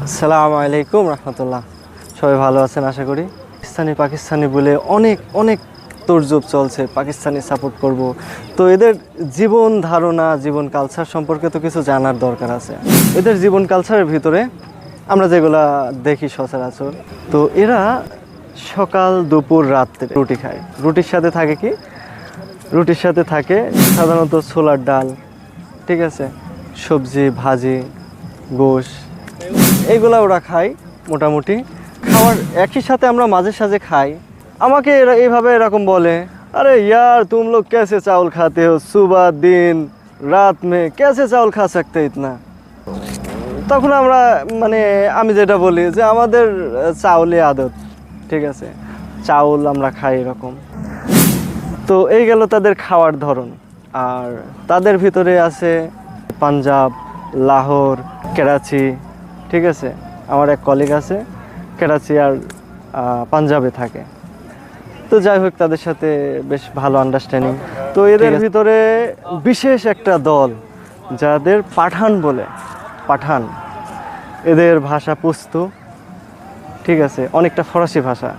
আসসালামু আলাইকুম রহমতুল্লাহ। সবাই ভালো আছেন আশা করি। পাকিস্তানি বলে অনেক অনেক তোড়জোড় চলছে, পাকিস্তানি সাপোর্ট করব। তো এদের জীবন ধারণা, জীবন কালচার সম্পর্কে তো কিছু জানার দরকার আছে। এদের জীবন কালচারের ভিতরে আমরা যেগুলা দেখি সচরাচর, তো এরা সকাল দুপুর রাত্রে রুটি খায়। রুটির সাথে থাকে কি? রুটির সাথে থাকে সাধারণত ছোলার ডাল, ঠিক আছে, সবজি ভাজি, গোশ, এইগুলা ওরা খায় মোটামুটি। খাওয়ার একই সাথে আমরা মাঝে সাঝে খাই। আমাকে এরা এইভাবে এরকম বলে, আরে ইয়ার তুম লোগ कैसे चावल खाते हो, सुबह दिन रात में कैसे चावल खा सकते इतना। তখন আমরা আমি যেটা বলি যে আমাদের চাউলে আদত, ঠিক আছে, চাউল আমরা খাই এরকম। তো এই গেল তাদের খাওয়ার ধরন। আর তাদের ভিতরে আছে পাঞ্জাব, লাহোর, করাচি, ঠিক আছে। আমার এক কলিগ আছে করাচি আর পাঞ্জাবে থাকে। তো যাই হোক, তাদের সাথে বেশ ভালো আন্ডারস্ট্যান্ডিং। তো এদের ভিতরে বিশেষ একটা দল যাদের পাঠান বলে, পাঠান, এদের ভাষা পুস্তু, ঠিক আছে, অনেকটা ফরাসি ভাষা।